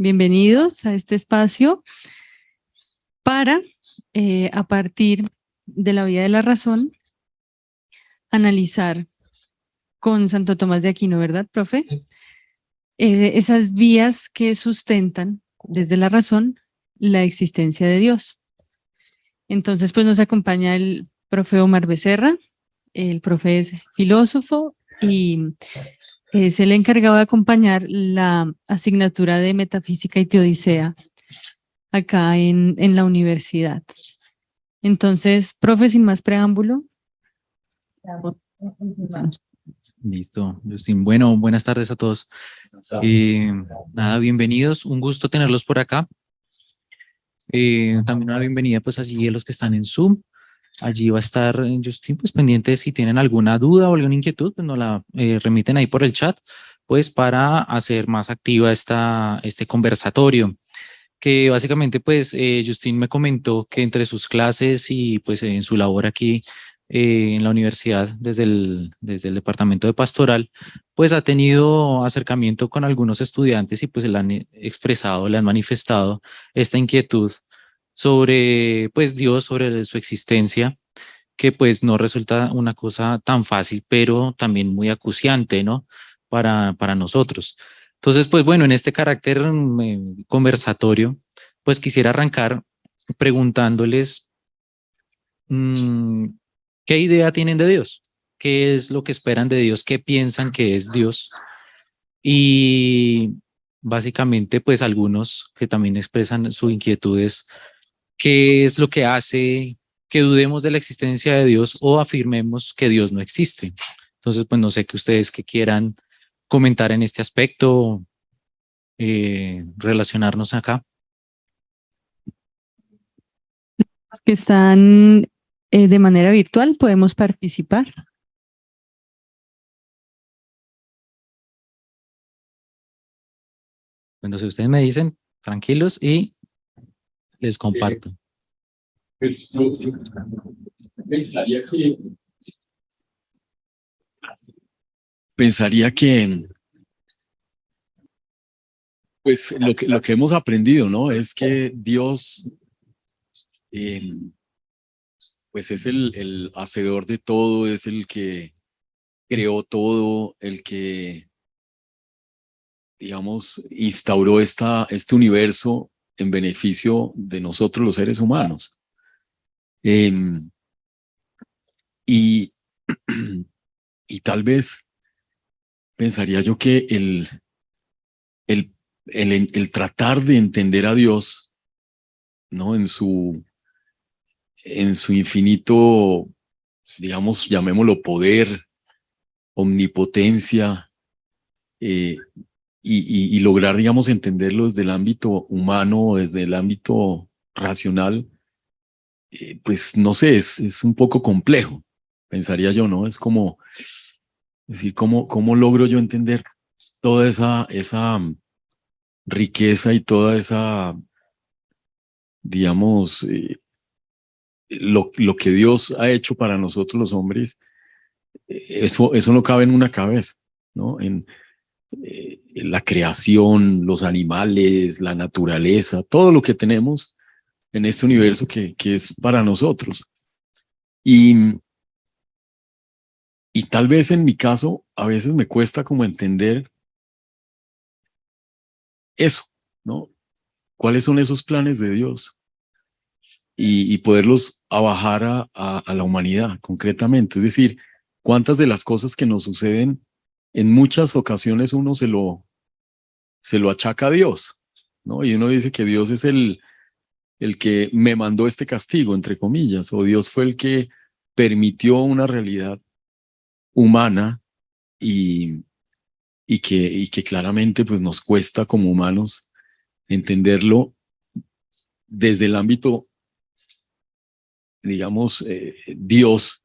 Bienvenidos a este espacio para, a partir de la vía de la razón, analizar con Santo Tomás de Aquino, ¿verdad, profe? Esas vías que sustentan desde la razón la existencia de Dios. Entonces, pues nos acompaña el profe Omar Becerra. El profe es filósofo y es el encargado de acompañar la asignatura de Metafísica y Teodicea acá en la universidad. Entonces, profe, sin más preámbulo. Listo, Justin. Bueno, buenas tardes a todos. Nada, bienvenidos. Un gusto tenerlos por acá. También una bienvenida pues allí a los que están en Zoom. Allí va a estar Justin pues pendiente si tienen alguna duda o alguna inquietud, pues nos la remiten ahí por el chat, pues para hacer más activa este conversatorio. Que básicamente pues Justin me comentó que entre sus clases y pues en su labor aquí en la universidad desde el departamento de pastoral, pues ha tenido acercamiento con algunos estudiantes y pues le han expresado, le han manifestado esta inquietud sobre pues Dios, sobre su existencia, que pues no resulta una cosa tan fácil, pero también muy acuciante, ¿no? Para nosotros. Entonces, pues bueno, en este carácter conversatorio, pues quisiera arrancar preguntándoles qué idea tienen de Dios, qué es lo que esperan de Dios, qué piensan que es Dios. Y básicamente, pues algunos que también expresan su inquietud es qué es lo que hace que dudemos de la existencia de Dios o afirmemos que Dios no existe. Entonces, pues no sé que ustedes que quieran comentar en este aspecto, relacionarnos acá. Los que están de manera virtual podemos participar. Bueno, si ustedes me dicen, tranquilos y les comparto. Pues yo pensaría que pues lo que hemos aprendido, ¿no? Es que Dios eh, pues es el hacedor de todo, es el que creó todo, el que, digamos, instauró este universo en beneficio de nosotros los seres humanos. Y, y tal vez pensaría yo que el, el tratar de entender a Dios, ¿no? En su infinito, digamos, llamémoslo poder, omnipotencia, eh, y lograr, digamos, entenderlo desde el ámbito humano, desde el ámbito racional, pues no sé, es un poco complejo, pensaría yo, ¿no? Es como decir, ¿cómo logro yo entender toda esa riqueza y toda esa, digamos, lo que Dios ha hecho para nosotros los hombres? Eso no cabe en una cabeza, ¿no? En la creación, los animales, la naturaleza, todo lo que tenemos en este universo que es para nosotros. Y, y tal vez en mi caso, a veces me cuesta como entender eso, ¿no? ¿Cuáles son esos planes de Dios? Y poderlos abajar a la humanidad concretamente. Es decir, cuántas de las cosas que nos suceden, en muchas ocasiones uno se lo achaca a Dios, ¿no? Y uno dice que Dios es el que me mandó este castigo, entre comillas, o Dios fue el que permitió una realidad humana y, y que claramente pues nos cuesta como humanos entenderlo desde el ámbito, digamos, Dios,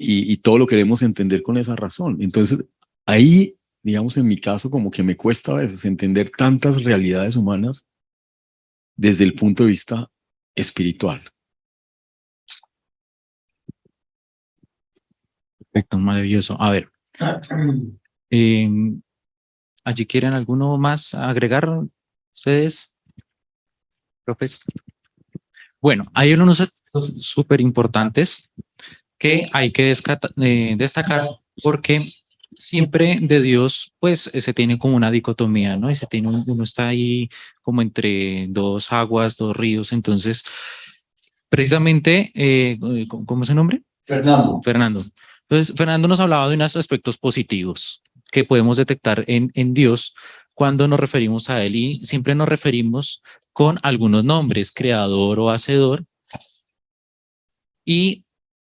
y todo lo queremos entender con esa razón. Entonces, ahí, digamos, en mi caso, como que me cuesta a veces entender tantas realidades humanas desde el punto de vista espiritual. Perfecto, maravilloso. A ver, eh, ¿Allí quieren alguno más agregar ustedes, profes? Bueno, hay unos aspectos súper importantes que hay que destacar porque siempre de Dios, pues se tiene como una dicotomía, ¿no? Y se tiene, uno está ahí como entre dos aguas, dos ríos. Entonces, precisamente, ¿cómo es su nombre? Fernando. Fernando. Entonces, Fernando nos hablaba de unos aspectos positivos que podemos detectar en Dios cuando nos referimos a Él, y siempre nos referimos con algunos nombres, creador o hacedor, y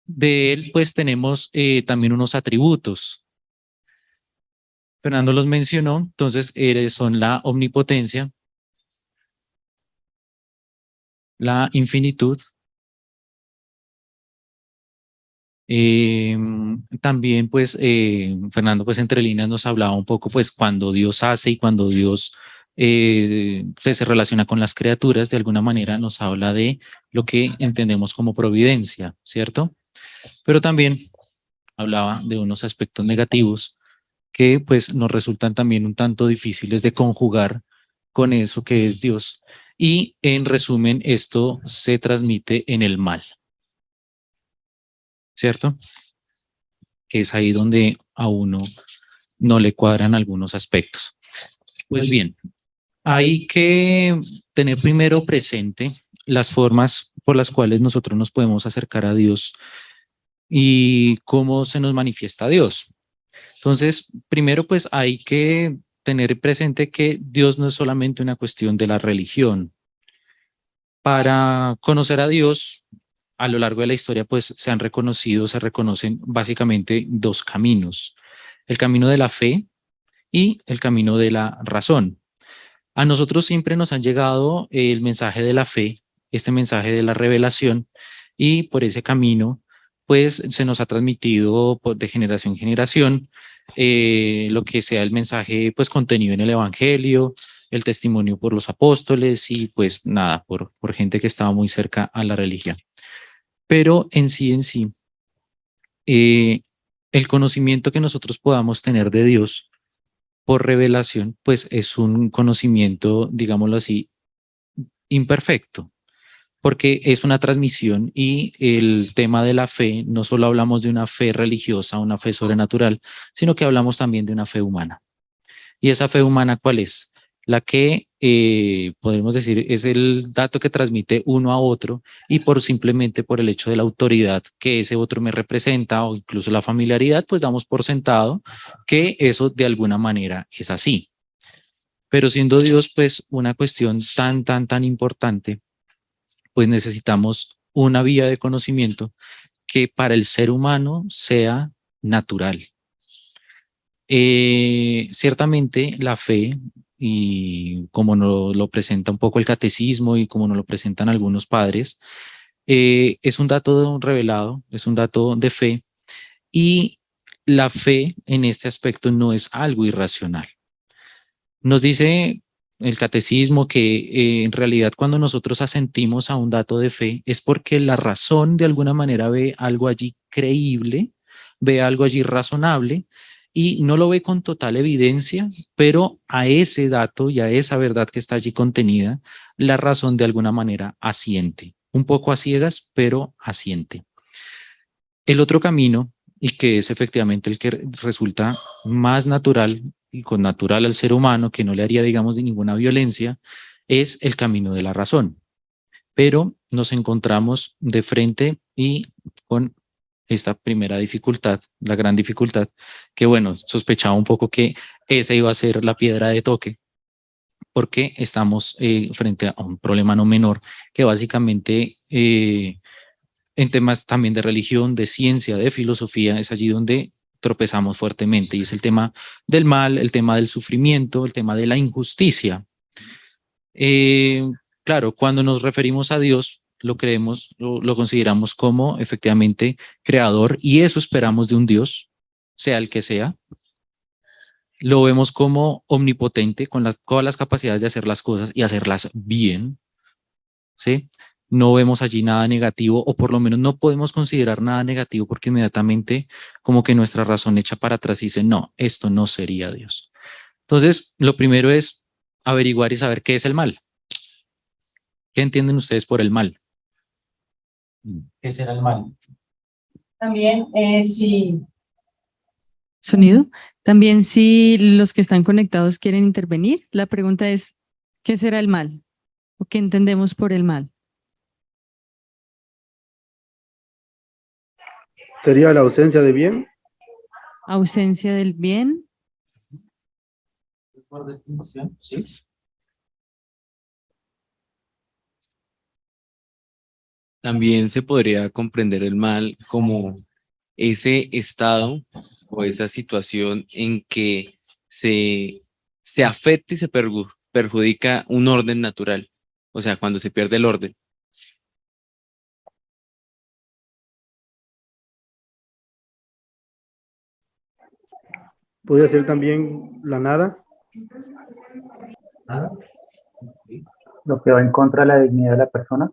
de Él pues tenemos también unos atributos. Fernando los mencionó, entonces son la omnipotencia, la infinitud, también pues Fernando pues entre líneas nos hablaba un poco pues cuando Dios hace y cuando Dios se relaciona con las criaturas, de alguna manera nos habla de lo que entendemos como providencia, ¿cierto? Pero también hablaba de unos aspectos negativos que pues nos resultan también un tanto difíciles de conjugar con eso que es Dios. Y en resumen, esto se transmite en el mal, ¿cierto? Es ahí donde a uno no le cuadran algunos aspectos. Pues bien, hay que tener primero presente las formas por las cuales nosotros nos podemos acercar a Dios y cómo se nos manifiesta Dios. Entonces, primero pues hay que tener presente que Dios no es solamente una cuestión de la religión. Para conocer a Dios a lo largo de la historia, pues se reconocen básicamente dos caminos: el camino de la fe y el camino de la razón. A nosotros siempre nos han llegado el mensaje de la fe, este mensaje de la revelación, y por ese camino, pues se nos ha transmitido de generación en generación lo que sea el mensaje, pues contenido en el Evangelio, el testimonio por los apóstoles y pues nada, por gente que estaba muy cerca a la religión. Pero en sí, eh, el conocimiento que nosotros podamos tener de Dios por revelación, pues es un conocimiento, digámoslo así, imperfecto, porque es una transmisión, y el tema de la fe, no solo hablamos de una fe religiosa, una fe sobrenatural, sino que hablamos también de una fe humana. ¿Y esa fe humana cuál es? La que podemos decir es el dato que transmite uno a otro, y simplemente por el hecho de la autoridad que ese otro me representa, o incluso la familiaridad, pues damos por sentado que eso de alguna manera es así. Pero siendo Dios pues una cuestión tan importante, pues necesitamos una vía de conocimiento que para el ser humano sea natural. Ciertamente la fe, y como nos lo presenta un poco el catecismo y como nos lo presentan algunos padres, es un dato revelado, es un dato de fe, y la fe en este aspecto no es algo irracional. Nos dice el catecismo que en realidad cuando nosotros asentimos a un dato de fe es porque la razón de alguna manera ve algo allí creíble, ve algo allí razonable, y no lo ve con total evidencia, pero a ese dato y a esa verdad que está allí contenida, la razón de alguna manera asiente, un poco a ciegas, pero asiente. El otro camino, y que es efectivamente el que resulta más natural y con natural al ser humano, que no le haría, digamos, de ninguna violencia, es el camino de la razón. Pero nos encontramos de frente y con esta primera dificultad, la gran dificultad, que bueno, sospechaba un poco que esa iba a ser la piedra de toque, porque estamos frente a un problema no menor, que básicamente en temas también de religión, de ciencia, de filosofía, es allí donde tropezamos fuertemente, y es el tema del mal, el tema del sufrimiento, el tema de la injusticia. Eh, claro, cuando nos referimos a Dios, lo creemos, lo consideramos como efectivamente creador, y eso esperamos de un Dios, sea el que sea. Lo vemos como omnipotente, con todas las capacidades de hacer las cosas y hacerlas bien, ¿sí? No vemos allí nada negativo, o por lo menos no podemos considerar nada negativo, porque inmediatamente como que nuestra razón echa para atrás y dice, no, esto no sería Dios. Entonces, lo primero es averiguar y saber qué es el mal. ¿Qué entienden ustedes por el mal? ¿Qué será el mal? También, si sonido. También si los que están conectados quieren intervenir, la pregunta es, ¿qué será el mal? ¿O qué entendemos por el mal? Sería la ausencia de bien. Ausencia del bien. Por definición, sí. También se podría comprender el mal como ese estado o esa situación en que se, se afecta y se perjudica un orden natural. O sea, cuando se pierde el orden. Podría ser también la nada. Nada. Lo que va en contra de la dignidad de la persona.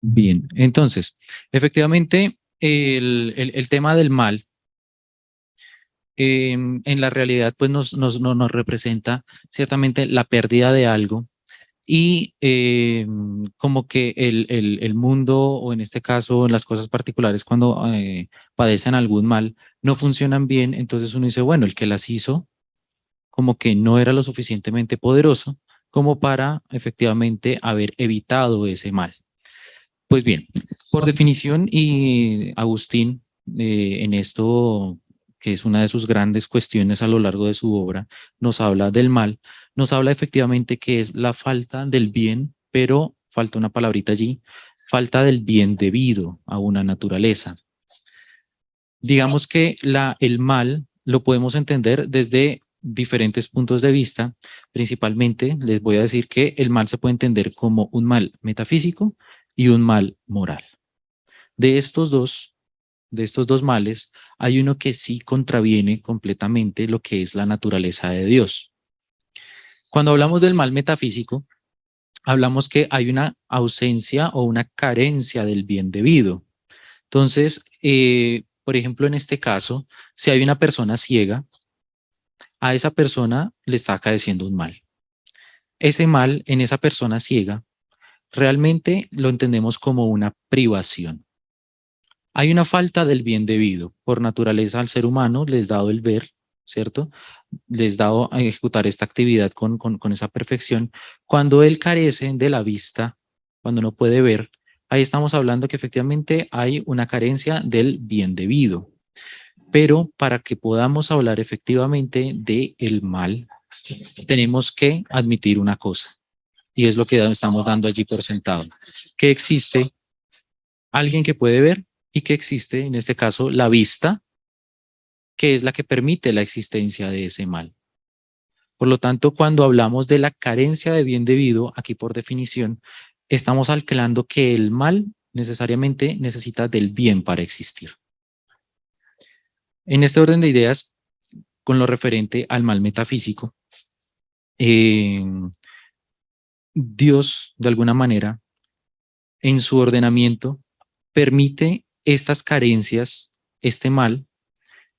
Bien, entonces, efectivamente, el tema del mal en la realidad pues nos representa ciertamente la pérdida de algo y como que el mundo o en este caso las cosas particulares cuando padecen algún mal no funcionan bien, entonces uno dice, bueno, el que las hizo como que no era lo suficientemente poderoso como para efectivamente haber evitado ese mal. Pues bien, por definición, y Agustín, en esto, que es una de sus grandes cuestiones a lo largo de su obra, nos habla del mal, nos habla efectivamente que es la falta del bien, pero falta una palabrita allí, falta del bien debido a una naturaleza. Digamos que el mal lo podemos entender desde diferentes puntos de vista. Principalmente les voy a decir que el mal se puede entender como un mal metafísico y un mal moral. De de estos dos males, hay uno que sí contraviene completamente lo que es la naturaleza de Dios. Cuando hablamos del mal metafísico, hablamos que hay una ausencia o una carencia del bien debido. Entonces, por ejemplo, en este caso, si hay una persona ciega, a esa persona le está acaeciendo un mal. Ese mal en esa persona ciega realmente lo entendemos como una privación. Hay una falta del bien debido. Por naturaleza al ser humano les dado el ver, ¿cierto? Les dado a ejecutar esta actividad con esa perfección. Cuando él carece de la vista, cuando no puede ver, ahí estamos hablando que efectivamente hay una carencia del bien debido. Pero para que podamos hablar efectivamente de el mal, tenemos que admitir una cosa. Y es lo que estamos dando allí por sentado. Que existe alguien que puede ver y que existe, en este caso, la vista, que es la que permite la existencia de ese mal. Por lo tanto, cuando hablamos de la carencia de bien debido, aquí por definición, estamos alcalando que el mal necesariamente necesita del bien para existir. En este orden de ideas, con lo referente al mal metafísico, Dios, de alguna manera, en su ordenamiento, permite estas carencias, este mal,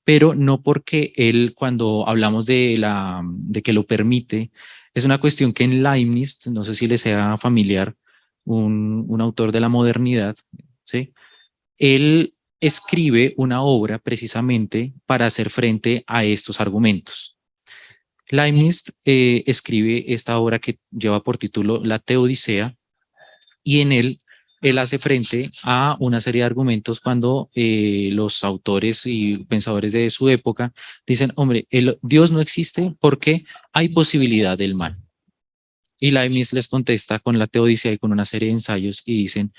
pero no porque él, cuando hablamos de que lo permite, es una cuestión que en Leibniz, no sé si le sea familiar, un autor de la modernidad, ¿sí? Él escribe una obra precisamente para hacer frente a estos argumentos. Leibniz escribe esta obra que lleva por título La Teodicea, y en él hace frente a una serie de argumentos cuando los autores y pensadores de su época dicen, hombre, Dios no existe porque hay posibilidad del mal. Y Leibniz les contesta con la Teodicea y con una serie de ensayos y dicen,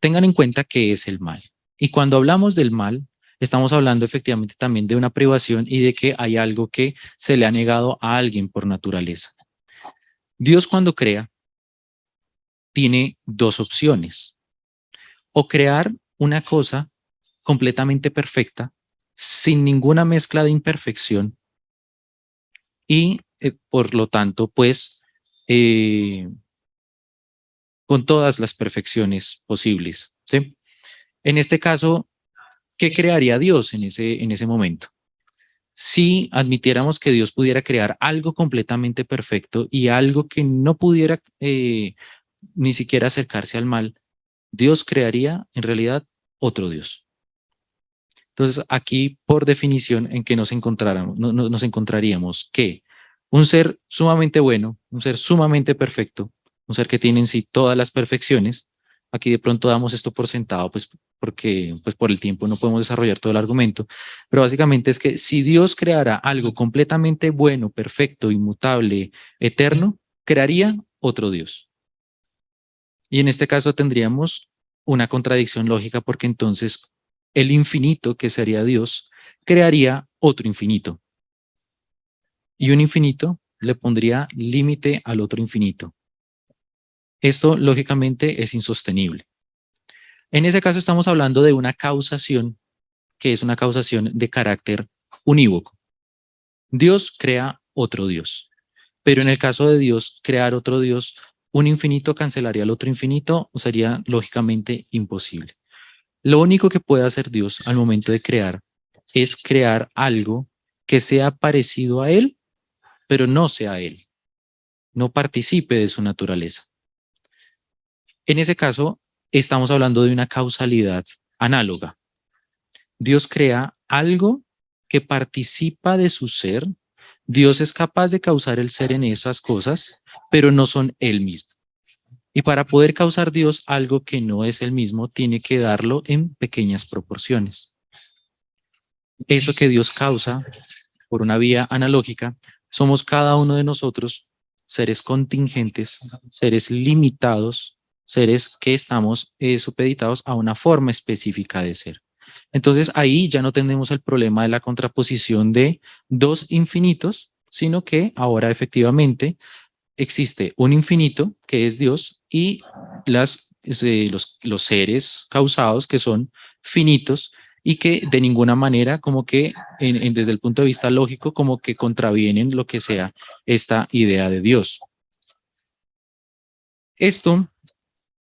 tengan en cuenta qué es el mal. Y cuando hablamos del mal, estamos hablando efectivamente también de una privación y de que hay algo que se le ha negado a alguien por naturaleza. Dios cuando crea, tiene dos opciones: o crear una cosa completamente perfecta, sin ninguna mezcla de imperfección, y por lo tanto, pues, con todas las perfecciones posibles, ¿sí? En este caso, ¿qué crearía Dios en ese momento? Si admitiéramos que Dios pudiera crear algo completamente perfecto y algo que no pudiera ni siquiera acercarse al mal, Dios crearía en realidad otro Dios. Entonces, aquí, por definición, en que nos encontraríamos que un ser sumamente bueno, un ser sumamente perfecto, un ser que tiene en sí todas las perfecciones. Aquí de pronto damos esto por sentado, pues porque pues por el tiempo no podemos desarrollar todo el argumento, pero básicamente es que si Dios creara algo completamente bueno, perfecto, inmutable, eterno, crearía otro Dios. Y en este caso tendríamos una contradicción lógica porque entonces el infinito, que sería Dios, crearía otro infinito. Y un infinito le pondría límite al otro infinito. Esto lógicamente es insostenible. En ese caso estamos hablando de una causación que es una causación de carácter unívoco. Dios crea otro Dios, pero en el caso de Dios crear otro Dios, un infinito cancelaría al otro infinito, o sería lógicamente imposible. Lo único que puede hacer Dios al momento de crear es crear algo que sea parecido a Él, pero no sea Él, no participe de su naturaleza. En ese caso, estamos hablando de una causalidad análoga. Dios crea algo que participa de su ser. Dios es capaz de causar el ser en esas cosas, pero no son Él mismo. Y para poder causar Dios algo que no es Él mismo, tiene que darlo en pequeñas proporciones. Eso que Dios causa por una vía analógica, somos cada uno de nosotros seres contingentes, seres limitados, seres que estamos supeditados a una forma específica de ser. Entonces ahí ya no tenemos el problema de la contraposición de dos infinitos, sino que ahora efectivamente existe un infinito que es Dios y los seres causados que son finitos y que de ninguna manera como que desde el punto de vista lógico como que contravienen lo que sea esta idea de Dios. Esto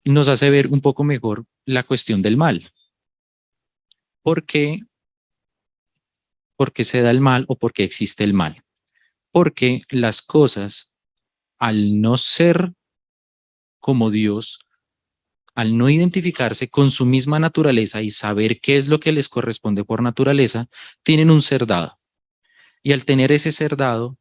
nos hace ver un poco mejor la cuestión del mal. ¿Por qué? ¿Por qué se da el mal o por qué existe el mal? Porque las cosas, al no ser como Dios, al no identificarse con su misma naturaleza y saber qué es lo que les corresponde por naturaleza, tienen un ser dado. Y al tener ese ser dado,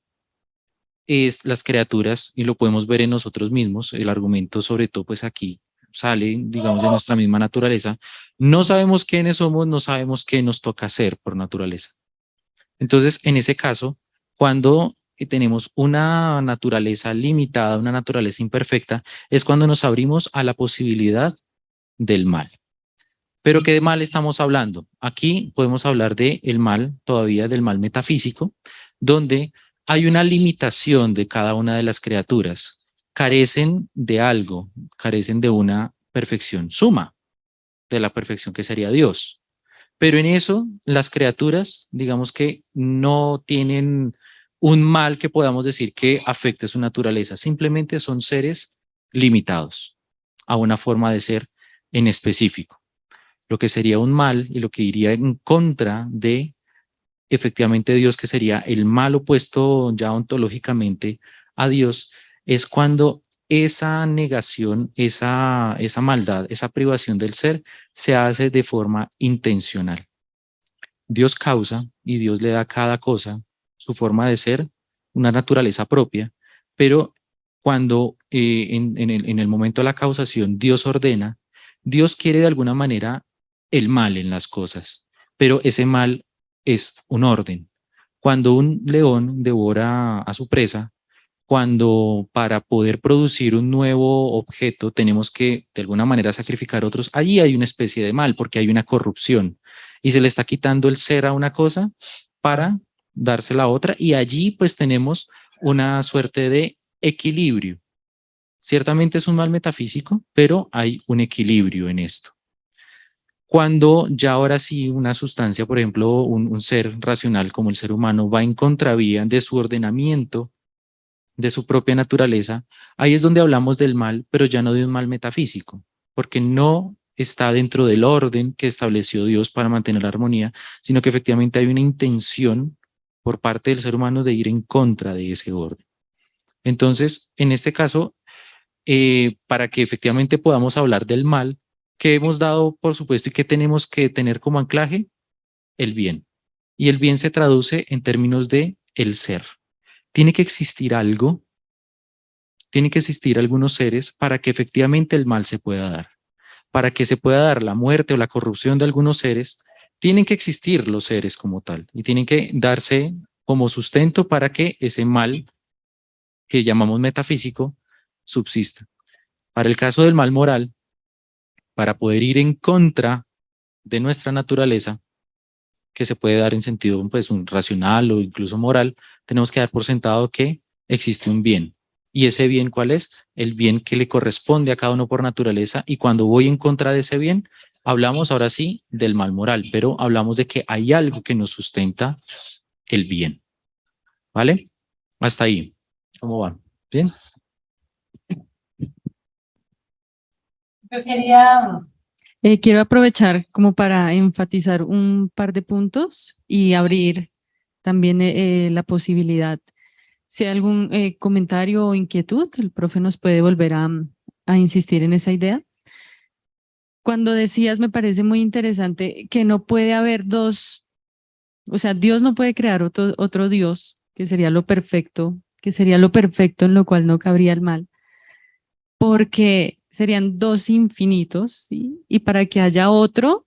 es las criaturas, y lo podemos ver en nosotros mismos, el argumento sobre todo pues aquí sale, digamos, de nuestra misma naturaleza, no sabemos quiénes somos, no sabemos qué nos toca hacer por naturaleza. Entonces, en ese caso, cuando tenemos una naturaleza limitada, una naturaleza imperfecta, es cuando nos abrimos a la posibilidad del mal. Pero ¿qué de mal estamos hablando? Aquí podemos hablar de el mal, todavía del mal metafísico, donde hay una limitación de cada una de las criaturas. Carecen de algo, carecen de una perfección suma, de la perfección que sería Dios. Pero en eso, las criaturas, digamos que no tienen un mal que podamos decir que afecte su naturaleza. Simplemente son seres limitados a una forma de ser en específico. Lo que sería un mal y lo que iría en contra de efectivamente Dios, que sería el mal opuesto ya ontológicamente a Dios, es cuando esa negación, esa maldad, esa privación del ser se hace de forma intencional. Dios causa y Dios le da a cada cosa su forma de ser, una naturaleza propia, pero cuando en el momento de la causación Dios ordena, Dios quiere de alguna manera el mal en las cosas, pero ese mal es un orden. Cuando un león devora a su presa, cuando para poder producir un nuevo objeto tenemos que de alguna manera sacrificar otros, allí hay una especie de mal porque hay una corrupción y se le está quitando el ser a una cosa para dársela a otra y allí pues tenemos una suerte de equilibrio. Ciertamente es un mal metafísico, pero hay un equilibrio en esto. Cuando ya ahora sí una sustancia, por ejemplo, un ser racional como el ser humano va en contravía de su ordenamiento de su propia naturaleza, ahí es donde hablamos del mal, pero ya no de un mal metafísico, porque no está dentro del orden que estableció Dios para mantener la armonía, sino que efectivamente hay una intención por parte del ser humano de ir en contra de ese orden. Entonces, en este caso, para que efectivamente podamos hablar del mal, que hemos dado, por supuesto, y que tenemos que tener como anclaje el bien. Y el bien se traduce en términos de el ser. Tiene que existir algo, tiene que existir algunos seres para que efectivamente el mal se pueda dar. Para que se pueda dar la muerte o la corrupción de algunos seres, tienen que existir los seres como tal y tienen que darse como sustento para que ese mal que llamamos metafísico subsista. Para el caso del mal moral, para poder ir en contra de nuestra naturaleza, que se puede dar en sentido pues un racional o incluso moral, tenemos que dar por sentado que existe un bien. ¿Y ese bien cuál es? El bien que le corresponde a cada uno por naturaleza, y cuando voy en contra de ese bien, hablamos ahora sí del mal moral, pero hablamos de que hay algo que nos sustenta el bien. ¿Vale? Hasta ahí. ¿Cómo va? ¿Bien? Yo quería, Quiero aprovechar como para enfatizar un par de puntos y abrir también la posibilidad. Si hay algún comentario o inquietud, el profe nos puede volver a insistir en esa idea. Cuando decías, me parece muy interesante que no puede haber dos, o sea, Dios no puede crear otro Dios, que sería lo perfecto, en lo cual no cabría el mal, porque serían dos infinitos, ¿sí? Y para que haya otro,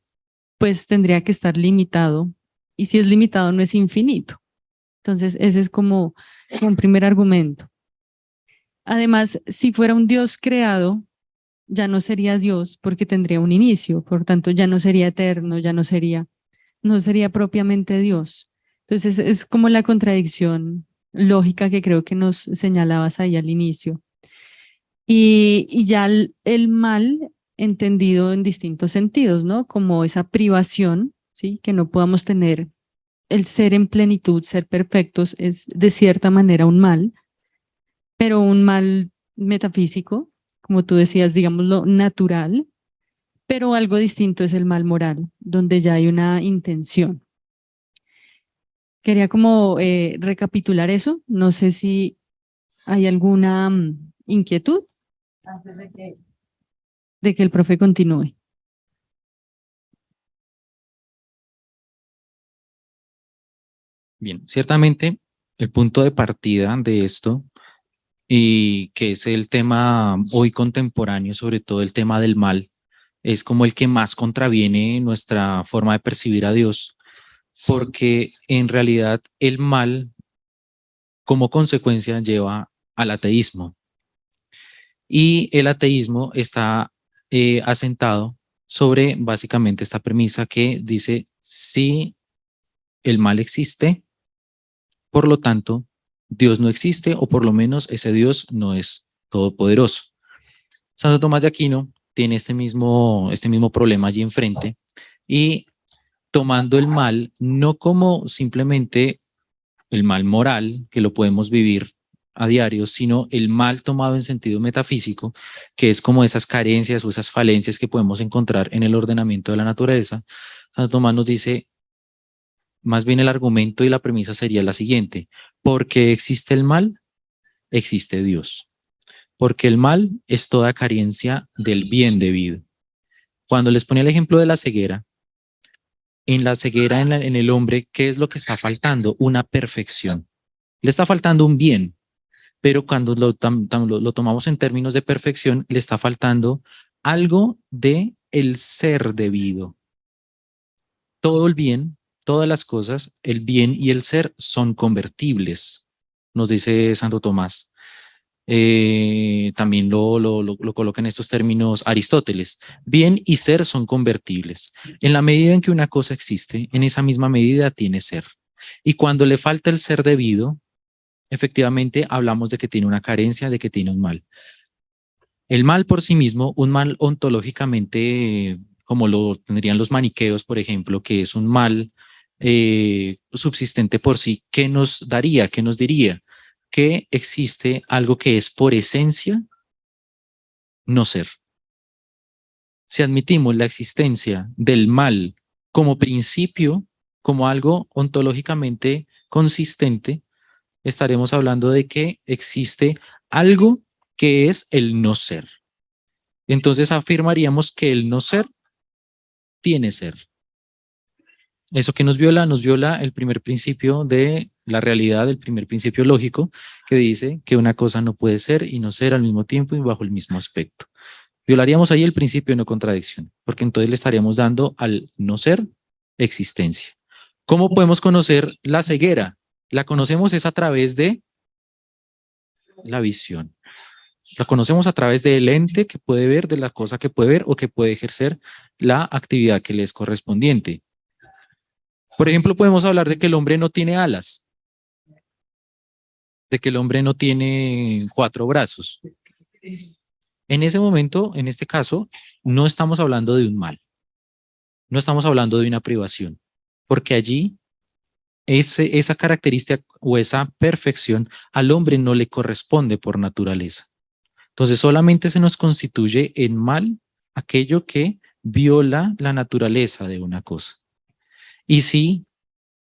pues tendría que estar limitado. Y si es limitado, no es infinito. Entonces, ese es como un primer argumento. Además, si fuera un Dios creado, ya no sería Dios porque tendría un inicio, por tanto, ya no sería eterno, no sería propiamente Dios. Entonces, es como la contradicción lógica que creo que nos señalabas ahí al inicio. Y ya el mal entendido en distintos sentidos, ¿no? Como esa privación, ¿sí? Que no podamos tener el ser en plenitud, ser perfectos, es de cierta manera un mal, pero un mal metafísico, como tú decías, digámoslo, natural, pero algo distinto es el mal moral, donde ya hay una intención. Quería como recapitular eso, no sé si hay alguna inquietud antes de que el profe continúe. Bien, ciertamente el punto de partida de esto, y que es el tema hoy contemporáneo, sobre todo el tema del mal, es como el que más contraviene nuestra forma de percibir a Dios, porque en realidad el mal como consecuencia lleva al ateísmo, y el ateísmo está asentado sobre básicamente esta premisa que dice: si el mal existe, por lo tanto, Dios no existe, o por lo menos ese Dios no es todopoderoso. Santo Tomás de Aquino tiene este mismo problema allí enfrente, y tomando el mal no como simplemente el mal moral, que lo podemos vivir a diario, sino el mal tomado en sentido metafísico, que es como esas carencias o esas falencias que podemos encontrar en el ordenamiento de la naturaleza. Santo Tomás nos dice, más bien el argumento y la premisa sería la siguiente: porque existe el mal, existe Dios. Porque el mal es toda carencia del bien debido. Cuando les ponía el ejemplo de la ceguera, en la ceguera en el hombre, ¿qué es lo que está faltando? Una perfección. Le está faltando un bien, pero cuando lo tomamos en términos de perfección, le está faltando algo de el ser debido. Todo el bien, todas las cosas, el bien y el ser son convertibles, nos dice Santo Tomás. También lo coloca en estos términos Aristóteles. Bien y ser son convertibles. En la medida en que una cosa existe, en esa misma medida tiene ser. Y cuando le falta el ser debido, efectivamente hablamos de que tiene una carencia, de que tiene un mal. El mal por sí mismo, un mal ontológicamente, como lo tendrían los maniqueos, por ejemplo, que es un mal subsistente por sí, ¿qué nos daría? ¿Qué nos diría? que existe algo que es por esencia no ser. Si admitimos la existencia del mal como principio, como algo ontológicamente consistente, estaremos hablando de que existe algo que es el no ser. Entonces afirmaríamos que el no ser tiene ser. Eso que nos viola el primer principio de la realidad, el primer principio lógico, que dice que una cosa no puede ser y no ser al mismo tiempo y bajo el mismo aspecto. Violaríamos ahí el principio de no contradicción, porque entonces le estaríamos dando al no ser existencia. ¿Cómo podemos conocer la ceguera? La conocemos es a través de la visión. La conocemos a través del ente que puede ver, de la cosa que puede ver o que puede ejercer la actividad que le es correspondiente. Por ejemplo, podemos hablar de que el hombre no tiene alas, de que el hombre no tiene 4 brazos. En ese momento, en este caso, no estamos hablando de un mal, no estamos hablando de una privación, porque allí esa característica o esa perfección al hombre no le corresponde por naturaleza. Entonces solamente se nos constituye en mal aquello que viola la naturaleza de una cosa. Y si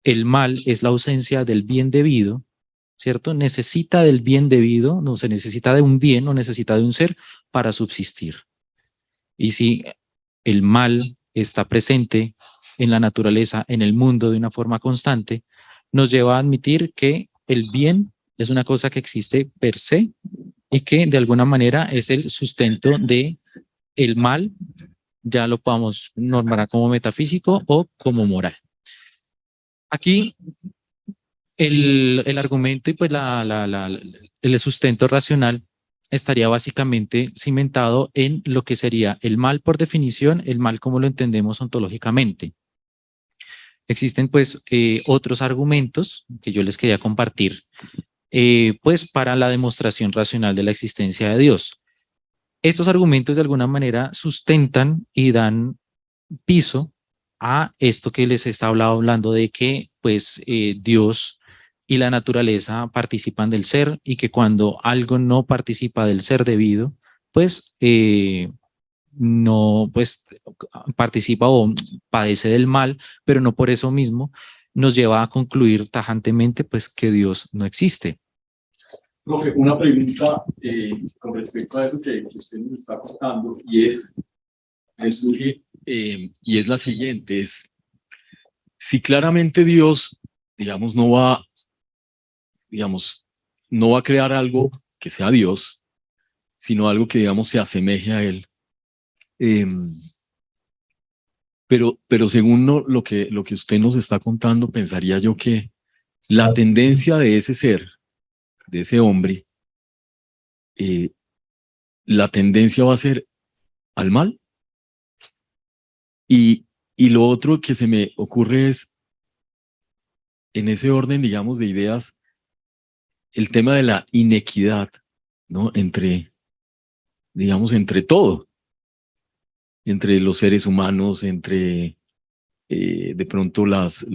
el mal es la ausencia del bien debido, ¿cierto? Necesita del bien debido, no se necesita de un bien o necesita de un ser para subsistir. Y si el mal está presente en la naturaleza, en el mundo de una forma constante, nos lleva a admitir que el bien es una cosa que existe per se y que de alguna manera es el sustento de el mal, ya lo podamos nombrar como metafísico o como moral. Aquí el argumento y pues el sustento racional estaría básicamente cimentado en lo que sería el mal por definición, el mal como lo entendemos ontológicamente. Existen pues otros argumentos que yo les quería compartir pues para la demostración racional de la existencia de Dios. Estos argumentos de alguna manera sustentan y dan piso a esto que les estaba hablando de que pues Dios y la naturaleza participan del ser y que cuando algo no participa del ser debido, pues no pues participa o padece del mal, pero no por eso mismo nos lleva a concluir tajantemente pues que Dios no existe. Profe, una pregunta con respecto a eso que usted nos está contando me surge, y es la siguiente, es si claramente Dios, digamos, digamos, no va a crear algo que sea Dios, sino algo que, digamos, se asemeje a Él. Pero según lo que usted nos está contando, pensaría yo que la tendencia de ese ser, de ese hombre, la tendencia va a ser al mal. Y lo otro que se me ocurre es, en ese orden, digamos, de ideas, el tema de la inequidad, ¿no? Digamos, entre todo, entre los seres humanos, entre de pronto las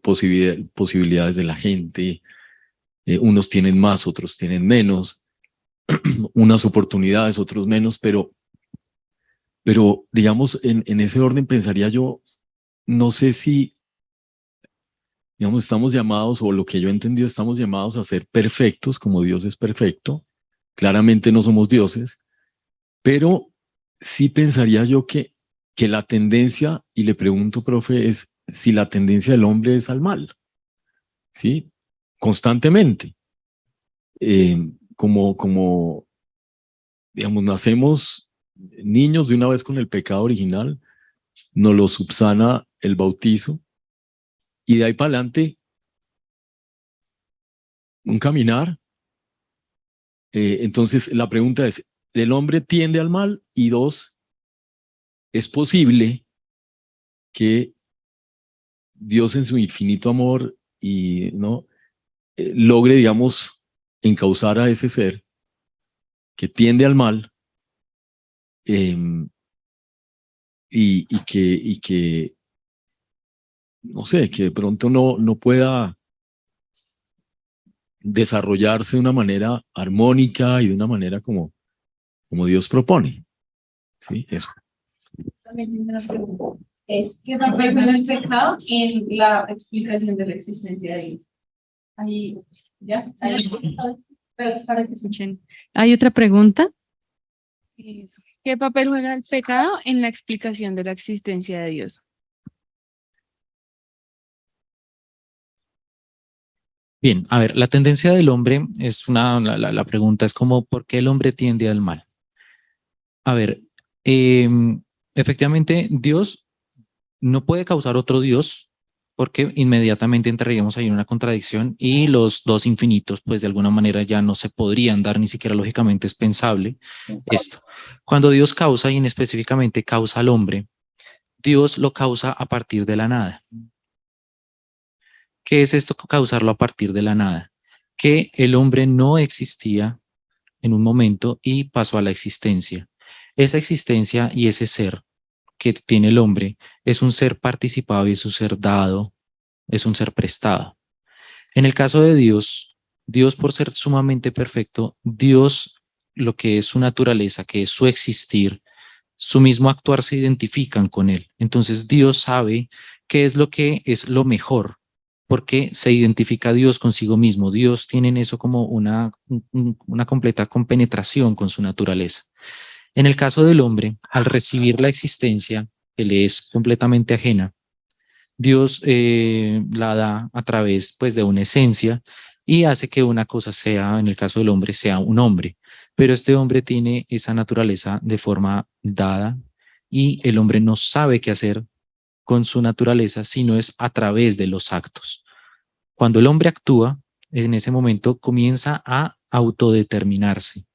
posibilidades de la gente. Unos tienen más, otros tienen menos, unas oportunidades, otros menos, pero digamos, en ese orden pensaría yo, no sé si, digamos, estamos llamados, o lo que yo he entendido, estamos llamados a ser perfectos como Dios es perfecto. Claramente no somos dioses, pero sí pensaría yo que la tendencia, y le pregunto, profe, es si la tendencia del hombre es al mal, ¿sí? Constantemente. Como, digamos, nacemos niños de una vez con el pecado original, nos lo subsana el bautizo, y de ahí para adelante, un caminar. Entonces, la pregunta es, ¿el hombre tiende al mal? Y dos, ¿es posible que Dios en su infinito amor y no logre, digamos, encauzar a ese ser que tiende al mal eh, y que, no sé, que de pronto no pueda desarrollarse de una manera armónica y de una manera como Dios propone. Sí, eso. También tengo una pregunta. ¿Qué papel juega el pecado en la explicación de la existencia de Dios? Ahí, ¿ya? Ahí, pues, para que escuchen. ¿Hay otra pregunta? ¿Qué papel juega el pecado en la explicación de la existencia de Dios? Bien, a ver, la tendencia del hombre es la pregunta es como, ¿por qué el hombre tiende al mal? A ver, efectivamente, Dios no puede causar otro Dios porque inmediatamente entraríamos ahí en una contradicción y los dos infinitos, pues de alguna manera ya no se podrían dar, ni siquiera lógicamente es pensable esto. Cuando Dios causa, y en específicamente causa al hombre, Dios lo causa a partir de la nada. ¿Qué es esto, causarlo a partir de la nada? Que el hombre no existía en un momento y pasó a la existencia. Esa existencia y ese ser que tiene el hombre es un ser participado y es un ser dado, es un ser prestado. En el caso de Dios, Dios por ser sumamente perfecto, Dios, lo que es su naturaleza, que es su existir, su mismo actuar se identifican con él. Entonces Dios sabe qué es lo que es lo mejor, porque se identifica a Dios consigo mismo. Dios tiene en eso como una completa compenetración con su naturaleza. En el caso del hombre, al recibir la existencia que le es completamente ajena, Dios la da a través pues de una esencia y hace que una cosa sea, en el caso del hombre, sea un hombre. Pero este hombre tiene esa naturaleza de forma dada y el hombre no sabe qué hacer con su naturaleza, sino es a través de los actos. Cuando el hombre actúa, en ese momento comienza a autodeterminarse,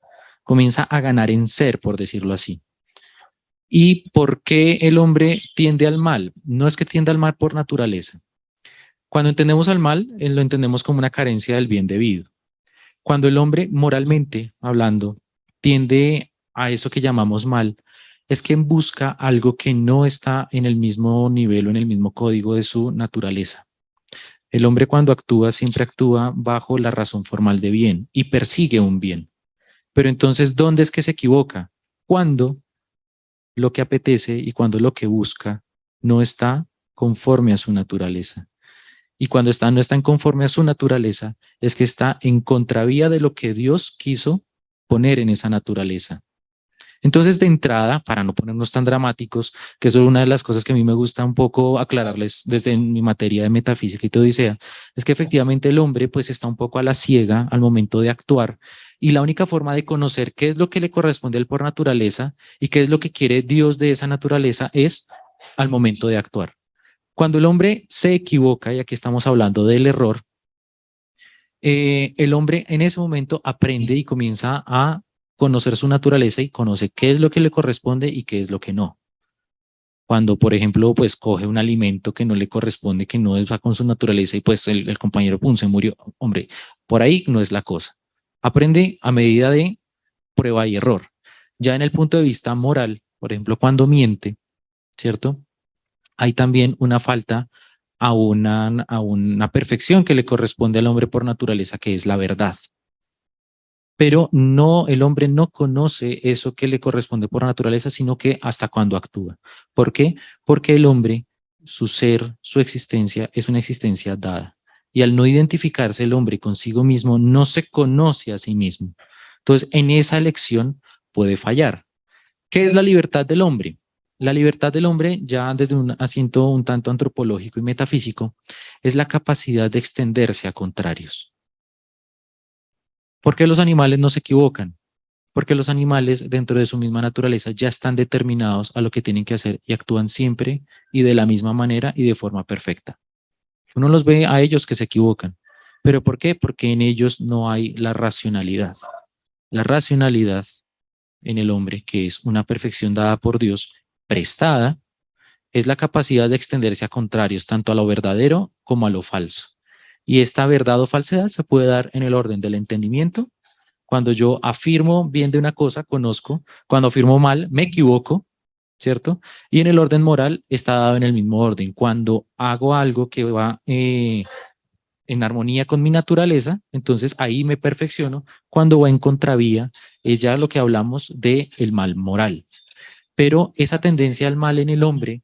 comienza a ganar en ser, por decirlo así. ¿Y por qué el hombre tiende al mal? No es que tienda al mal por naturaleza. Cuando entendemos al mal, lo entendemos como una carencia del bien debido. Cuando el hombre, moralmente hablando, tiende a eso que llamamos mal, es que busca algo que no está en el mismo nivel o en el mismo código de su naturaleza. El hombre cuando actúa siempre actúa bajo la razón formal de bien y persigue un bien. Pero entonces, ¿dónde es que se equivoca? Cuando lo que apetece y cuando lo que busca no está conforme a su naturaleza. Y cuando no está en conforme a su naturaleza, es que está en contravía de lo que Dios quiso poner en esa naturaleza. Entonces, de entrada, para no ponernos tan dramáticos, que eso es una de las cosas que a mí me gusta un poco aclararles desde mi materia de metafísica y teodicea, es que efectivamente el hombre pues está un poco a la ciega al momento de actuar y la única forma de conocer qué es lo que le corresponde a él por naturaleza y qué es lo que quiere Dios de esa naturaleza es al momento de actuar. Cuando el hombre se equivoca, y aquí estamos hablando del error, el hombre en ese momento aprende y comienza a conocer su naturaleza y conoce qué es lo que le corresponde y qué es lo que no. Cuando, por ejemplo, pues coge un alimento que no le corresponde, que no va con su naturaleza y pues el compañero pum, se murió. Hombre, por ahí no es la cosa. Aprende a medida de prueba y error. Ya en el punto de vista moral, por ejemplo, cuando miente, ¿cierto? Hay también una falta a una perfección que le corresponde al hombre por naturaleza, que es la verdad. Pero no, el hombre no conoce eso que le corresponde por naturaleza, sino que hasta cuando actúa. ¿Por qué? Porque el hombre, su ser, su existencia, es una existencia dada. Y al no identificarse el hombre consigo mismo, no se conoce a sí mismo. Entonces, en esa elección puede fallar. ¿Qué es la libertad del hombre? La libertad del hombre, ya desde un asiento un tanto antropológico y metafísico, es la capacidad de extenderse a contrarios. ¿Por qué los animales no se equivocan? Porque los animales dentro de su misma naturaleza ya están determinados a lo que tienen que hacer y actúan siempre y de la misma manera y de forma perfecta. Uno los ve a ellos que se equivocan. ¿Pero por qué? Porque en ellos no hay la racionalidad. La racionalidad en el hombre, que es una perfección dada por Dios, prestada, es la capacidad de extenderse a contrarios, tanto a lo verdadero como a lo falso. Y esta verdad o falsedad se puede dar en el orden del entendimiento. Cuando yo afirmo bien de una cosa, conozco. Cuando afirmo mal, me equivoco, ¿cierto? Y en el orden moral está dado en el mismo orden. Cuando hago algo que va en armonía con mi naturaleza, entonces ahí me perfecciono. Cuando va en contravía, es ya lo que hablamos de el mal moral. Pero esa tendencia al mal en el hombre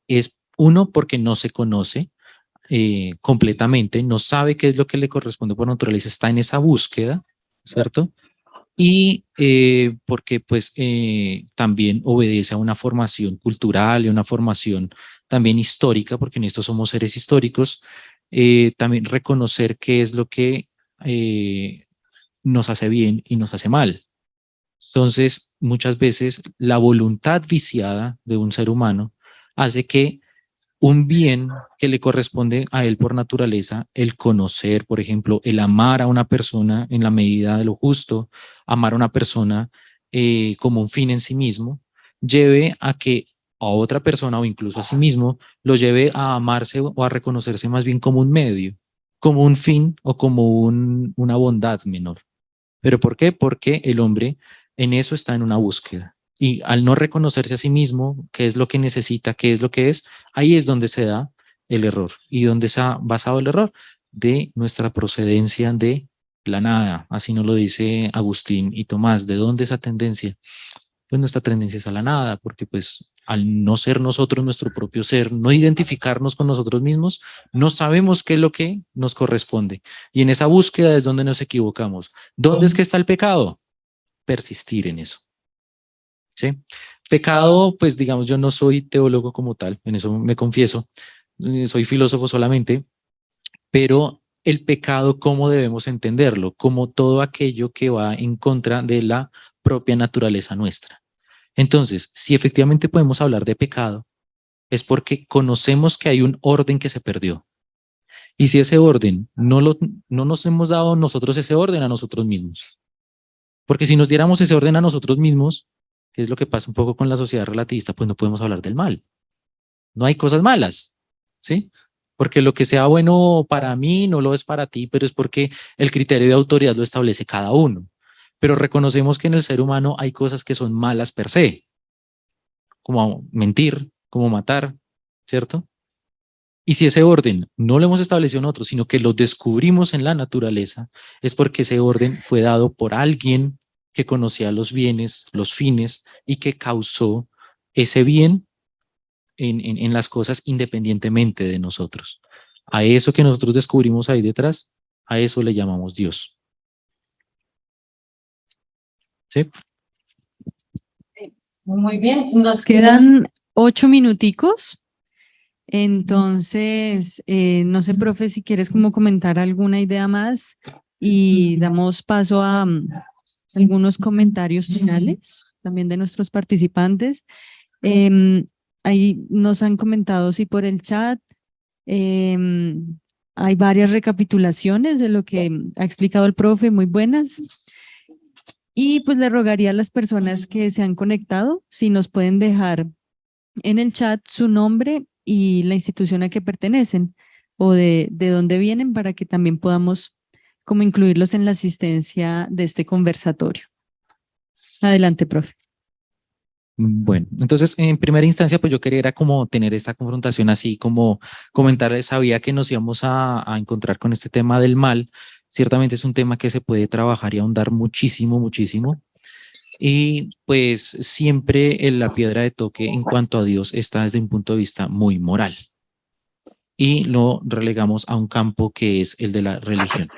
es uno porque no se conoce completamente, no sabe qué es lo que le corresponde por naturaleza, está en esa búsqueda, ¿cierto? Y porque pues también obedece a una formación cultural y una formación también histórica, porque en esto somos seres históricos, también reconocer qué es lo que nos hace bien y nos hace mal. Entonces, muchas veces la voluntad viciada de un ser humano hace que un bien que le corresponde a él por naturaleza, el conocer, por ejemplo, el amar a una persona en la medida de lo justo, amar a una persona como un fin en sí mismo, lleve a que a otra persona o incluso a sí mismo lo lleve a amarse o a reconocerse más bien como un medio, como un fin o como una bondad menor. ¿Pero por qué? Porque el hombre en eso está en una búsqueda. Y al no reconocerse a sí mismo, qué es lo que necesita, qué es lo que es, ahí es donde se da el error. ¿Y dónde se ha basado el error? De nuestra procedencia de la nada. Así nos lo dice Agustín y Tomás. ¿De dónde esa tendencia? Pues nuestra tendencia es a la nada, porque pues al no ser nosotros nuestro propio ser, no identificarnos con nosotros mismos, no sabemos qué es lo que nos corresponde. Y en esa búsqueda es donde nos equivocamos. ¿Dónde es que está el pecado? Persistir en eso. ¿Sí? Pecado, pues digamos, yo no soy teólogo como tal, en eso me confieso, soy filósofo solamente, pero el pecado, ¿cómo debemos entenderlo? Como todo aquello que va en contra de la propia naturaleza nuestra. Entonces, si efectivamente podemos hablar de pecado, es porque conocemos que hay un orden que se perdió. Y si ese orden no nos hemos dado nosotros ese orden a nosotros mismos. Porque si nos diéramos ese orden a nosotros mismos, que es lo que pasa un poco con la sociedad relativista, pues no podemos hablar del mal. No hay cosas malas, ¿sí? Porque lo que sea bueno para mí no lo es para ti, pero es porque el criterio de autoridad lo establece cada uno. Pero reconocemos que en el ser humano hay cosas que son malas per se, como mentir, como matar, ¿cierto? Y si ese orden no lo hemos establecido nosotros, sino que lo descubrimos en la naturaleza, es porque ese orden fue dado por alguien que conocía los bienes, los fines y que causó ese bien en las cosas independientemente de nosotros. A eso que nosotros descubrimos ahí detrás, a eso le llamamos Dios. ¿Sí? Muy bien, nos quedan 8 minuticos. Entonces, no sé, profe, si quieres como comentar alguna idea más y damos paso a algunos comentarios finales también de nuestros participantes. Ahí nos han comentado, sí, por el chat. Hay varias recapitulaciones de lo que ha explicado el profe, muy buenas. Y pues le rogaría a las personas que se han conectado, si nos pueden dejar en el chat su nombre y la institución a que pertenecen o de dónde vienen para que también podamos como incluirlos en la asistencia de este conversatorio. Adelante, profe. Bueno, entonces en primera instancia pues yo quería era como tener esta confrontación así como comentar, sabía que nos íbamos a encontrar con este tema del mal, ciertamente es un tema que se puede trabajar y ahondar muchísimo, muchísimo. Y pues siempre en la piedra de toque en cuanto a Dios está desde un punto de vista muy moral. Y lo relegamos a un campo que es el de la religión.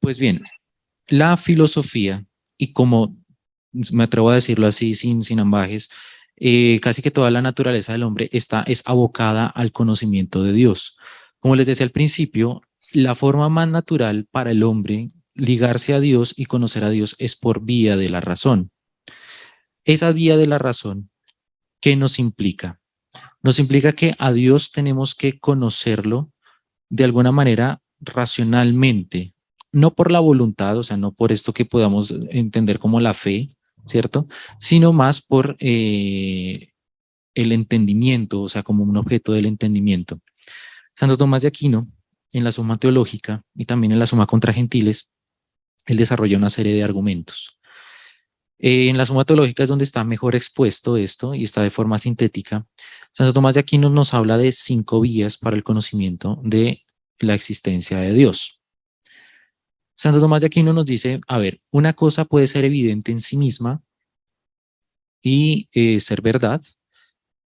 Pues bien, la filosofía, y como me atrevo a decirlo así sin ambajes, casi que toda la naturaleza del hombre es abocada al conocimiento de Dios. Como les decía al principio, la forma más natural para el hombre ligarse a Dios y conocer a Dios es por vía de la razón. Esa vía de la razón, ¿qué nos implica? Nos implica que a Dios tenemos que conocerlo de alguna manera racionalmente, no por la voluntad, o sea, no por esto que podamos entender como la fe, ¿cierto? Sino más por el entendimiento, o sea, como un objeto del entendimiento. Santo Tomás de Aquino, en la Suma Teológica y también en la Suma contra Gentiles, él desarrolla una serie de argumentos. En la Suma Teológica es donde está mejor expuesto esto y está de forma sintética. Santo Tomás de Aquino nos habla de 5 vías para el conocimiento de la existencia de Dios. Santo Tomás de Aquino nos dice, a ver, una cosa puede ser evidente en sí misma y ser verdad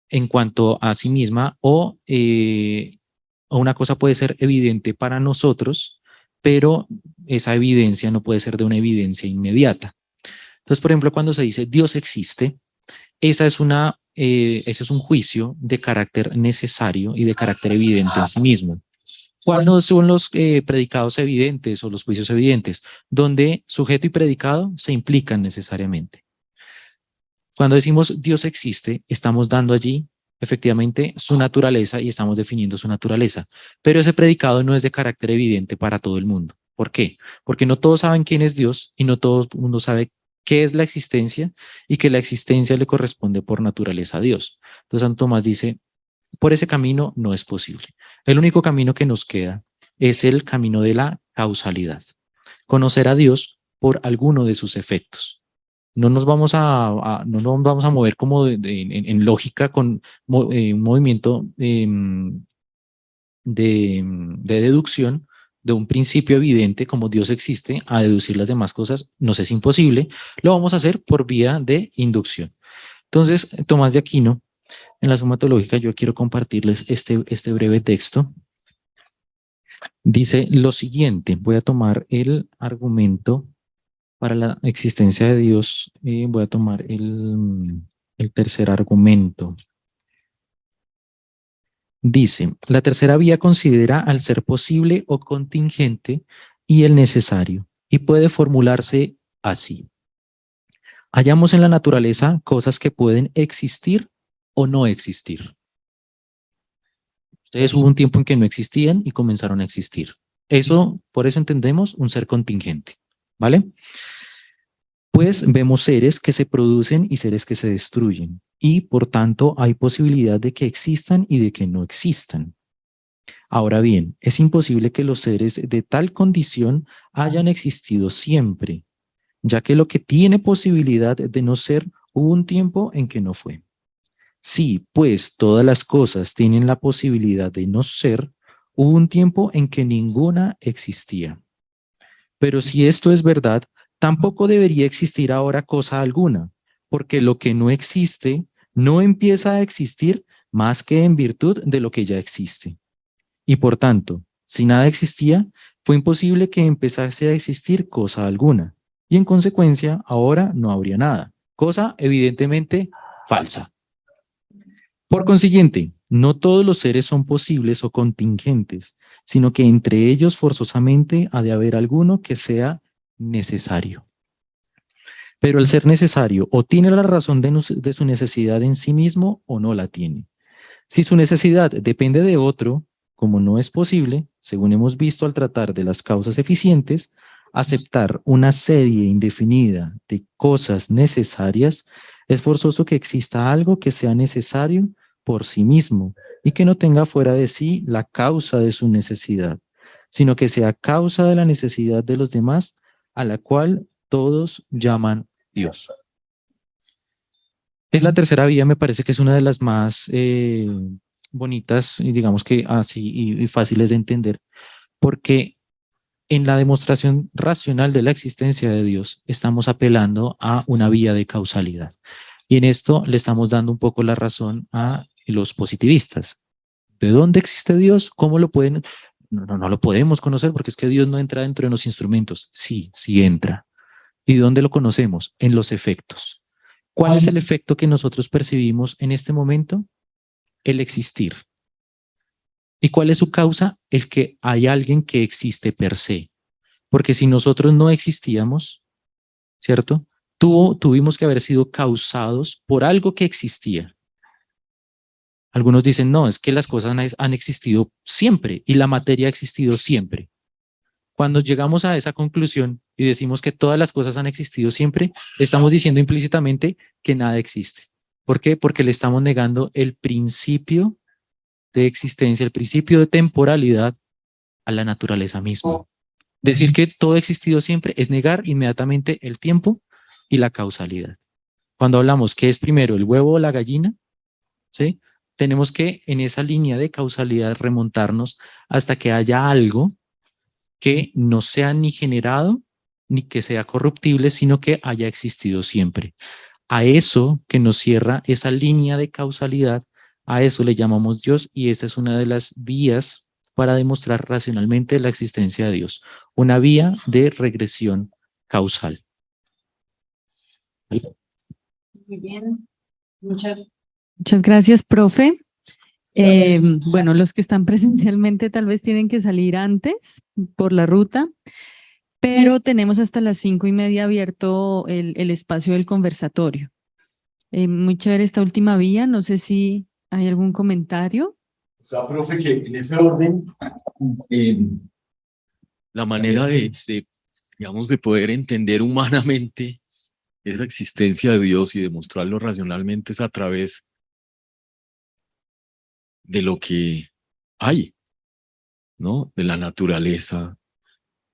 en cuanto a sí misma, o una cosa puede ser evidente para nosotros, pero esa evidencia no puede ser de una evidencia inmediata. Entonces, por ejemplo, cuando se dice Dios existe, ese es un juicio de carácter necesario y de carácter evidente en sí mismo. ¿Cuáles son los predicados evidentes o los juicios evidentes? Donde sujeto y predicado se implican necesariamente. Cuando decimos Dios existe, estamos dando allí efectivamente su naturaleza y estamos definiendo su naturaleza. Pero ese predicado no es de carácter evidente para todo el mundo. ¿Por qué? Porque no todos saben quién es Dios y no todo el mundo sabe qué es la existencia y que la existencia le corresponde por naturaleza a Dios. Entonces Santo Tomás dice, por ese camino no es posible. El único camino que nos queda es el camino de la causalidad. Conocer a Dios por alguno de sus efectos. No nos vamos no nos vamos a mover como en lógica con un movimiento de deducción de un principio evidente como Dios existe a deducir las demás cosas. Nos es imposible. Lo vamos a hacer por vía de inducción. Entonces, Tomás de Aquino, en la Suma Teológica, yo quiero compartirles este breve texto. Dice lo siguiente, voy a tomar el argumento para la existencia de Dios, voy a tomar el tercer argumento. Dice, la tercera vía considera al ser posible o contingente y el necesario, y puede formularse así. Hallamos en la naturaleza cosas que pueden existir o no existir. Ustedes hubo un tiempo en que no existían y comenzaron a existir. Por eso entendemos un ser contingente, ¿vale? Pues vemos seres que se producen y seres que se destruyen, y por tanto hay posibilidad de que existan y de que no existan. Ahora bien, es imposible que los seres de tal condición hayan existido siempre, ya que lo que tiene posibilidad de no ser, hubo un tiempo en que no fue. Sí, pues todas las cosas tienen la posibilidad de no ser, hubo un tiempo en que ninguna existía. Pero si esto es verdad, tampoco debería existir ahora cosa alguna, porque lo que no existe no empieza a existir más que en virtud de lo que ya existe. Y por tanto, si nada existía, fue imposible que empezase a existir cosa alguna. Y en consecuencia, ahora no habría nada. Cosa evidentemente falsa. Por consiguiente, no todos los seres son posibles o contingentes, sino que entre ellos forzosamente ha de haber alguno que sea necesario. Pero el ser necesario o tiene la razón de su necesidad en sí mismo o no la tiene. Si su necesidad depende de otro, como no es posible, según hemos visto al tratar de las causas eficientes, aceptar una serie indefinida de cosas necesarias, es forzoso que exista algo que sea necesario por sí mismo y que no tenga fuera de sí la causa de su necesidad, sino que sea causa de la necesidad de los demás, a la cual todos llaman Dios. Es la tercera vía, me parece que es una de las más bonitas y digamos que así y fáciles de entender, porque en la demostración racional de la existencia de Dios estamos apelando a una vía de causalidad. Y en esto le estamos dando un poco la razón a los positivistas. ¿De dónde existe Dios? ¿Cómo lo pueden? No lo podemos conocer porque es que Dios no entra dentro de los instrumentos. Sí, sí entra. ¿Y dónde lo conocemos? En los efectos. ¿Cuál es el efecto que nosotros percibimos en este momento? El existir. ¿Y cuál es su causa? El que hay alguien que existe per se. Porque si nosotros no existíamos, ¿cierto? Tuvimos que haber sido causados por algo que existía. Algunos dicen, no, es que las cosas han existido siempre y la materia ha existido siempre. Cuando llegamos a esa conclusión y decimos que todas las cosas han existido siempre, estamos diciendo implícitamente que nada existe. ¿Por qué? Porque le estamos negando el principio de existencia, el principio de temporalidad a la naturaleza misma. Decir que todo ha existido siempre es negar inmediatamente el tiempo y la causalidad. Cuando hablamos que es primero el huevo o la gallina, ¿sí? tenemos que en esa línea de causalidad remontarnos hasta que haya algo que no sea ni generado ni que sea corruptible, sino que haya existido siempre. A eso que nos cierra esa línea de causalidad, a eso le llamamos Dios, y esa es una de las vías para demostrar racionalmente la existencia de Dios, una vía de regresión causal. Muy bien. Muchas gracias, profe. Bueno, los que están presencialmente tal vez tienen que salir antes por la ruta, pero tenemos hasta las 5:30 abierto el espacio del conversatorio. Muy chévere esta última vía. No sé si hay algún comentario. O sea, profe, que en ese orden, la manera digamos, de poder entender humanamente esa existencia de Dios y demostrarlo racionalmente es a través de lo que hay, ¿no? De la naturaleza,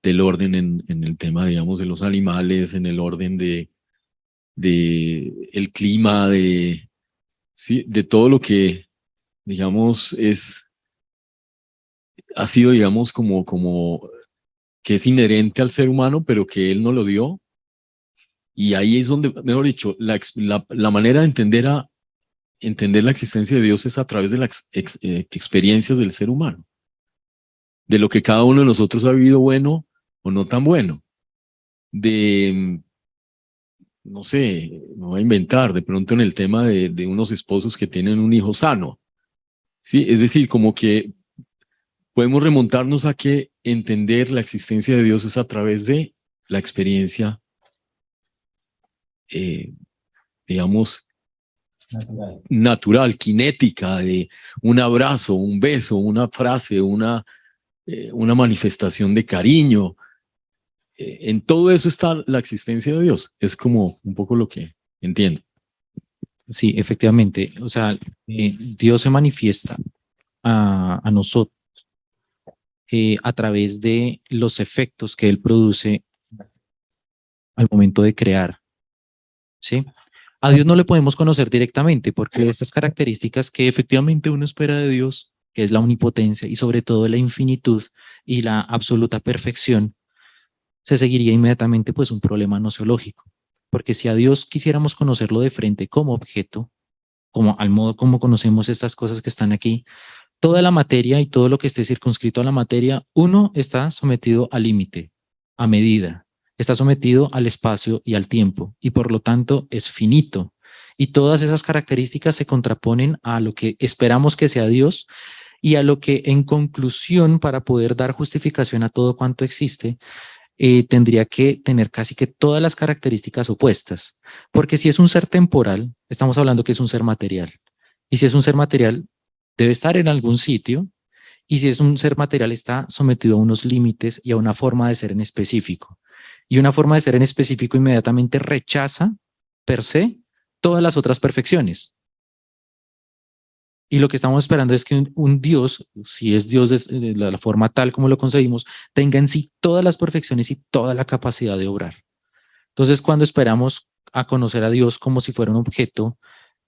del orden en el tema, digamos, de los animales, en el orden de el clima, sí, de todo lo que, digamos, ha sido, digamos, como que es inherente al ser humano, pero que él no lo dio. Y ahí es donde, mejor dicho, la manera de entender la existencia de Dios es a través de las experiencias del ser humano, de lo que cada uno de nosotros ha vivido bueno o no tan bueno, no sé, me voy a inventar, de pronto en el tema de unos esposos que tienen un hijo sano, ¿sí? Es decir, como que podemos remontarnos a que entender la existencia de Dios es a través de la experiencia, digamos, natural, cinética, de un abrazo, un beso, una frase, una manifestación de cariño. En todo eso está la existencia de Dios. Es como un poco lo que entiendo. Sí, efectivamente. O sea, Dios se manifiesta a nosotros a través de los efectos que Él produce al momento de crear. ¿Sí? A Dios no le podemos conocer directamente porque estas características que efectivamente uno espera de Dios, que es la omnipotencia y sobre todo la infinitud y la absoluta perfección, se seguiría inmediatamente pues un problema nociológico. Porque si a Dios quisiéramos conocerlo de frente como objeto, como al modo como conocemos estas cosas que están aquí, toda la materia y todo lo que esté circunscrito a la materia, uno está sometido al límite, a medida, está sometido al espacio y al tiempo, y por lo tanto es finito. Y todas esas características se contraponen a lo que esperamos que sea Dios y a lo que en conclusión, para poder dar justificación a todo cuanto existe, tendría que tener casi que todas las características opuestas. Porque si es un ser temporal, estamos hablando que es un ser material. Y si es un ser material, debe estar en algún sitio, y si es un ser material está sometido a unos límites y a una forma de ser en específico. Y una forma de ser en específico inmediatamente rechaza per se todas las otras perfecciones. Y lo que estamos esperando es que un Dios, si es Dios de la forma tal como lo concebimos, tenga en sí todas las perfecciones y toda la capacidad de obrar. Entonces, cuando esperamos a conocer a Dios como si fuera un objeto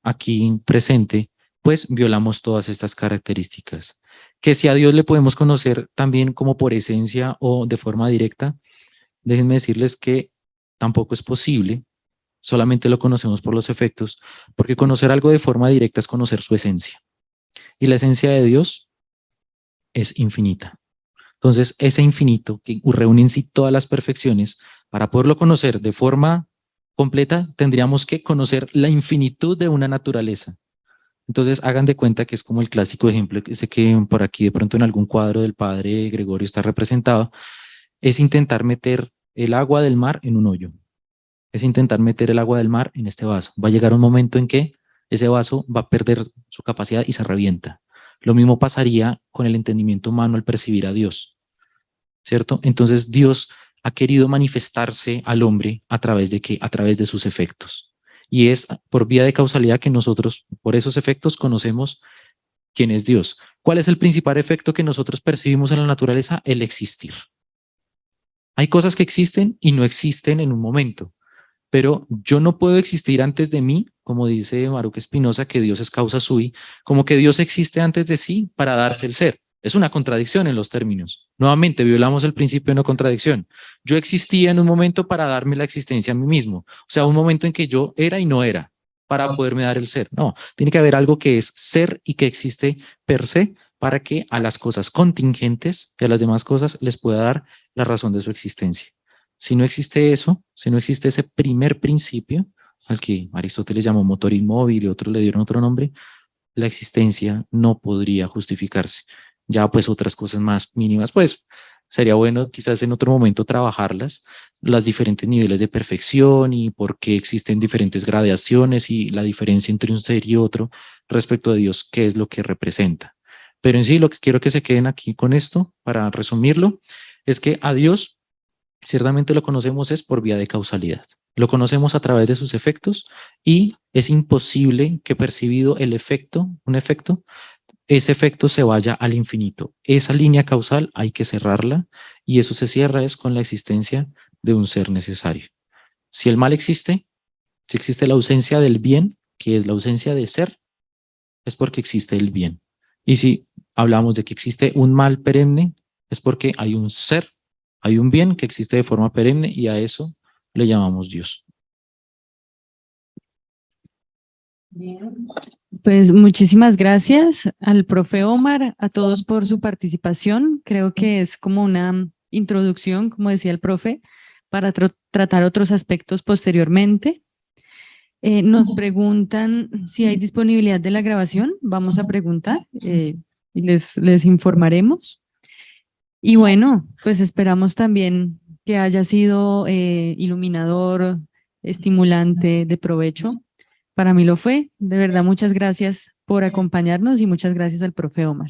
aquí presente, pues violamos todas estas características. Que si a Dios le podemos conocer también como por esencia o de forma directa, déjenme decirles que tampoco es posible, solamente lo conocemos por los efectos, porque conocer algo de forma directa es conocer su esencia. Y la esencia de Dios es infinita. Entonces, ese infinito que reúne en sí todas las perfecciones, para poderlo conocer de forma completa, tendríamos que conocer la infinitud de una naturaleza. Entonces, hagan de cuenta que es como el clásico ejemplo, ese que por aquí de pronto en algún cuadro del padre Gregorio está representado, es intentar meter el agua del mar en un hoyo. Es intentar meter el agua del mar en este vaso. Va a llegar un momento en que ese vaso va a perder su capacidad y se revienta. Lo mismo pasaría con el entendimiento humano al percibir a Dios, ¿cierto? Entonces Dios ha querido manifestarse al hombre a través de ¿qué? A través de sus efectos. Y es por vía de causalidad que nosotros, por esos efectos, conocemos quién es Dios. ¿Cuál es el principal efecto que nosotros percibimos en la naturaleza? El existir. Hay cosas que existen y no existen en un momento, pero yo no puedo existir antes de mí, como dice Baruch Spinoza, que Dios es causa sui, como que Dios existe antes de sí para darse el ser. Es una contradicción en los términos. Nuevamente, violamos el principio de no contradicción. Yo existía en un momento para darme la existencia a mí mismo. O sea, un momento en que yo era y no era para poderme dar el ser. No, tiene que haber algo que es ser y que existe per se para que a las cosas contingentes y a las demás cosas les pueda dar la razón de su existencia. Si no existe eso, si no existe ese primer principio, al que Aristóteles llamó motor inmóvil y otros le dieron otro nombre, la existencia no podría justificarse. Ya pues otras cosas más mínimas, pues sería bueno quizás en otro momento trabajarlas, los diferentes niveles de perfección y por qué existen diferentes gradaciones y la diferencia entre un ser y otro respecto a Dios, qué es lo que representa. Pero en sí lo que quiero que se queden aquí con esto, para resumirlo, es que a Dios ciertamente lo conocemos es por vía de causalidad. Lo conocemos a través de sus efectos y es imposible que percibido el efecto, un efecto, ese efecto se vaya al infinito. Esa línea causal hay que cerrarla y eso se cierra es con la existencia de un ser necesario. Si el mal existe, si existe la ausencia del bien, que es la ausencia de ser, es porque existe el bien. Y si hablamos de que existe un mal perenne, es porque hay un ser, hay un bien que existe de forma perenne y a eso le llamamos Dios. Bien. Pues muchísimas gracias al profe Omar, a todos por su participación. Creo que es como una introducción, como decía el profe, para tratar otros aspectos posteriormente. Nos preguntan si hay disponibilidad de la grabación. Vamos a preguntar y les informaremos. Y bueno, pues esperamos también que haya sido iluminador, estimulante, de provecho. Para mí lo fue. De verdad, muchas gracias por acompañarnos y muchas gracias al profe Omar.